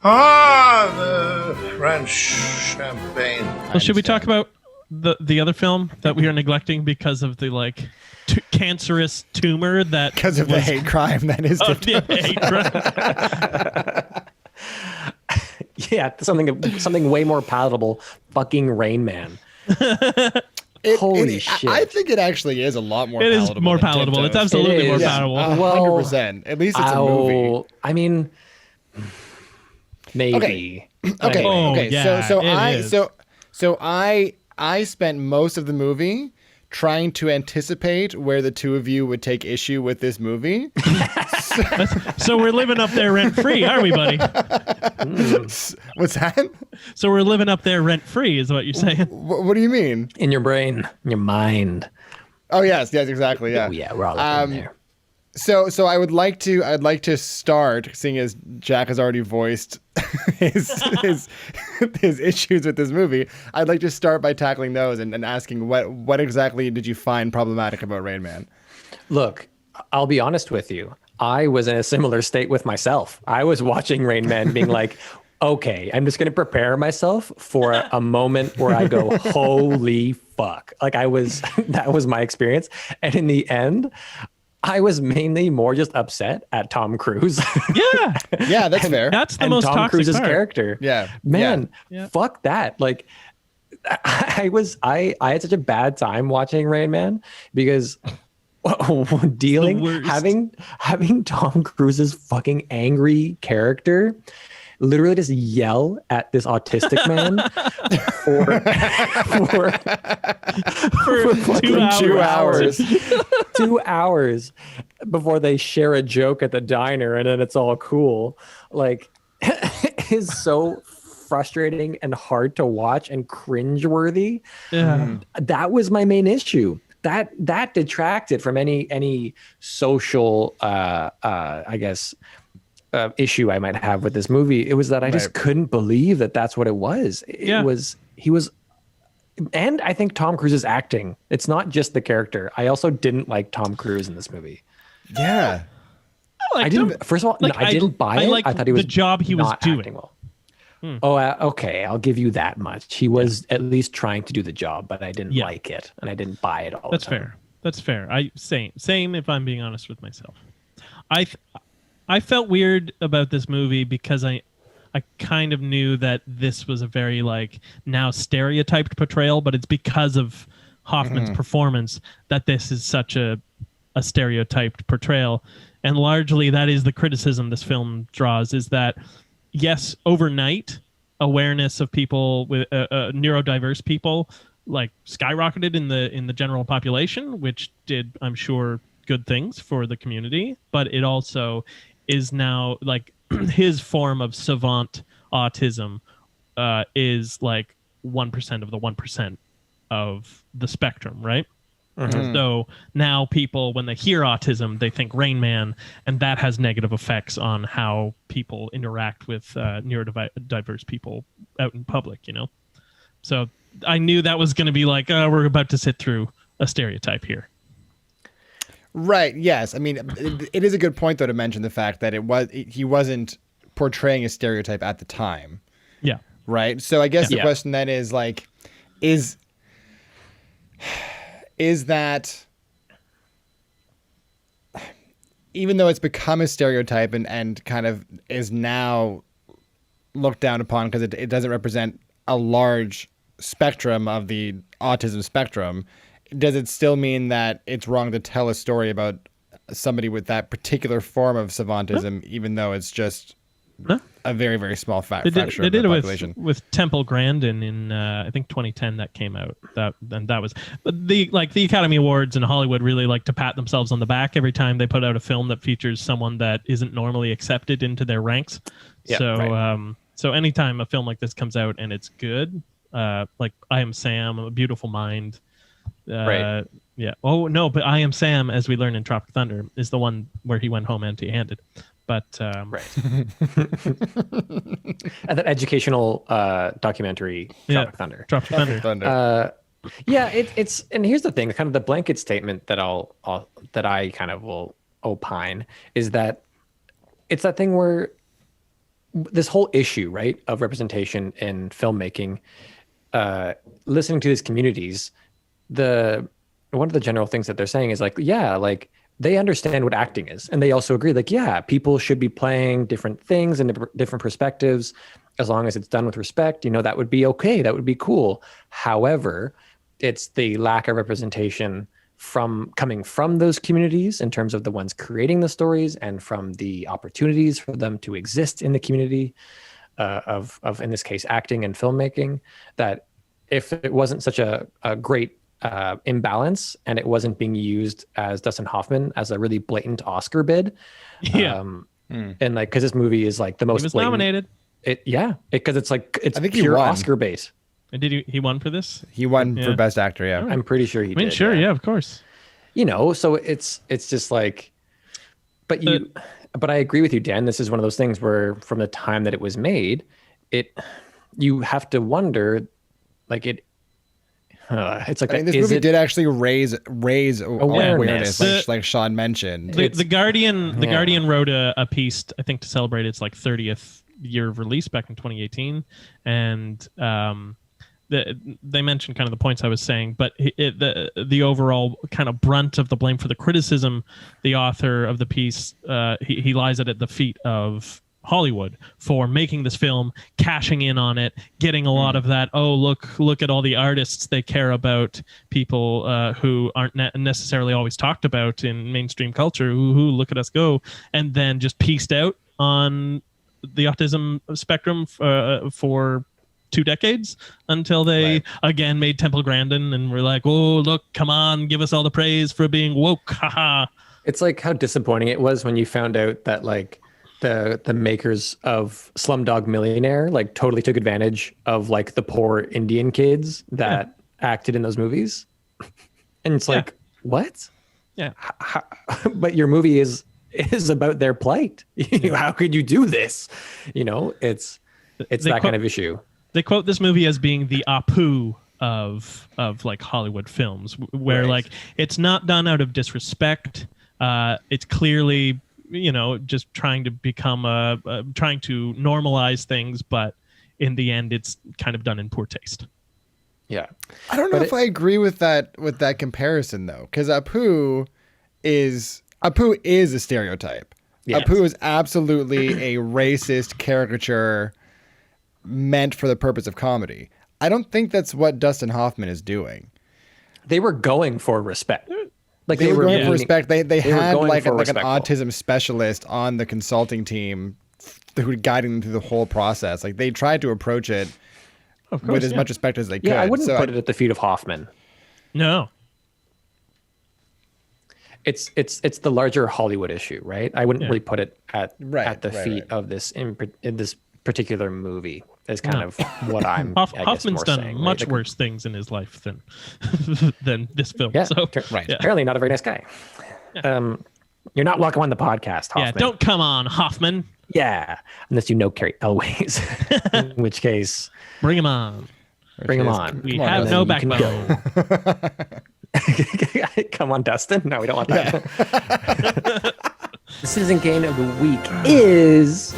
Ah, the French champagne. Well, should we talk about the other film that we are neglecting because of the like cancerous tumor that because of the hate crime that is the hate crime. Yeah, something way more palatable. Fucking Rain Man. Holy shit! I think it actually is a lot more. It palatable is more than palatable. Tiptoes. It's absolutely more palatable. Well, 100%. At least it's a movie. I mean, maybe. Okay. Oh, Okay. yeah, So I spent most of the movie trying to anticipate where the two of you would take issue with this movie. So we're living up there rent free, are we, buddy? What's that? So we're living up there rent free, is what you're saying? What do you mean? In your brain, in your mind. Oh yes, exactly. Yeah. Oh yeah, we're all up in there. So I'd like to start, seeing as Jack has already voiced his issues with this movie. I'd like to start by tackling those and asking what exactly did you find problematic about Rain Man? Look, I'll be honest with you. I was in a similar state with myself. I was watching Rain Man being like, okay, I'm just going to prepare myself for a moment where I go, holy fuck. Like that was my experience. And in the end, I was mainly more just upset at Tom Cruise. Yeah. Yeah, that's fair. That's the and most Tom toxic Cruise's part. character. Yeah. Man, Yeah. fuck that. Like I had such a bad time watching Rain Man because having Tom Cruise's fucking angry character literally just yell at this autistic man For 2 hours. 2 hours before they share a joke at the diner and then it's all cool. Like it is so frustrating and hard to watch and cringeworthy. Yeah. That was my main issue. That detracted from any social I guess issue I might have with this movie. It was that I just couldn't believe that that's what it was. He was, and I think Tom Cruise's acting. It's not just the character. I also didn't like Tom Cruise in this movie. Yeah. I didn't. First of all, I didn't buy it. I thought he was the job he was doing well. Oh, okay. I'll give you that much. He was at least trying to do the job, but I didn't like it, and I didn't buy it all. That's the time. fair. That's fair. Same. If I'm being honest with myself, I felt weird about this movie because I kind of knew that this was a very like now stereotyped portrayal, but it's because of Hoffman's performance that this is such a stereotyped portrayal, and largely that is the criticism this film draws, is that yes, overnight awareness of people with neurodiverse people like skyrocketed in the general population, which did, I'm sure, good things for the community, but it also is now like his form of savant autism is like 1% of the 1% of the spectrum, right? So now people, when they hear autism, they think Rain Man, and that has negative effects on how people interact with neurodiverse people out in public, you know? So I knew that was going to be like, oh, we're about to sit through a stereotype here. Right. Yes. I mean, it is a good point, though, to mention the fact that he wasn't portraying a stereotype at the time. Yeah. Right. So I guess the question then is like, is that, even though it's become a stereotype and kind of is now looked down upon because it doesn't represent a large spectrum of the autism spectrum, does it still mean that it's wrong to tell a story about somebody with that particular form of savantism, even though it's just a very, very small fraction of the population? With Temple Grandin in I think 2010 that came out. That was the Academy Awards in Hollywood really like to pat themselves on the back every time they put out a film that features someone that isn't normally accepted into their ranks. So anytime a film like this comes out and it's good, like I Am Sam, A Beautiful Mind. Yeah. Oh no, but I Am Sam, as we learn in Tropic Thunder, is the one where he went home empty-handed. But and that educational documentary, Tropic Thunder. Tropic Thunder. It's and here's the thing, kind of the blanket statement that I kind of will opine is that it's that thing where this whole issue, right, of representation in filmmaking, listening to these communities, one of the general things that they're saying is like, yeah, like they understand what acting is, and they also agree, like, yeah, people should be playing different things and different perspectives, as long as it's done with respect. That would be okay. That would be cool. However, it's the lack of representation coming from those communities in terms of the ones creating the stories, and from the opportunities for them to exist in the community of in this case acting and filmmaking, that if it wasn't such a great imbalance, and it wasn't being used as Dustin Hoffman as a really blatant Oscar bid, and like, because this movie is like the most He was blatant, nominated. Because it's like, it's I think he pure won. Oscar bait. And he won for this? He won for Best Actor, yeah. I'm pretty sure he did. Sure, yeah, of course. So it's just like, but I agree with you, Dan. This is one of those things where from the time that it was made, you have to wonder, like it's like, this movie did actually raise awareness, like Sean mentioned. The Guardian wrote a piece, I think, to celebrate its like 30th year of release back in 2018, and they mentioned kind of the points I was saying, but the overall kind of brunt of the blame for the criticism, the author of the piece, he lies at the feet of Hollywood for making this film, cashing in on it, getting a lot of that. Oh, look at all the artists they care about, people who aren't necessarily always talked about in mainstream culture. Who look at us go, and then just pieced out on the autism spectrum for 2 decades until they again made Temple Grandin and were like, oh, look, come on, give us all the praise for being woke. Haha. It's like how disappointing it was when you found out that like the makers of Slumdog Millionaire like totally took advantage of like the poor Indian kids that acted in those movies. And it's like, what? Yeah. But your movie is about their plight. How could you do this? It's that kind of issue. They quote this movie as being the Apu of like Hollywood films, where like it's not done out of disrespect. It's clearly, just trying to become trying to normalize things, but in the end, it's kind of done in poor taste. Yeah, I don't know if I agree with that comparison though, because Apu is a stereotype. Yes. Apu is absolutely a racist caricature meant for the purpose of comedy. I don't think that's what Dustin Hoffman is doing. They were going for respect. Like they were going for respect. They had like an autism specialist on the consulting team who were guiding them through the whole process. Like they tried to approach it with as much respect as they could. Yeah, I wouldn't put it at the feet of Hoffman. No. It's the larger Hollywood issue, right? I wouldn't really put it at the feet of this in this particular movie. Is kind of what I'm. Hoffman's done saying, much worse things in his life than this film. Yeah, so, apparently not a very nice guy. Yeah. You're not welcome on the podcast, Hoffman. Yeah, don't come on, Hoffman. Yeah, unless you know Carrie Elways, in which case, bring him on. Bring him on. We have no backbone. Come on, Dustin. No, we don't want that. The Citizen Kane of the week is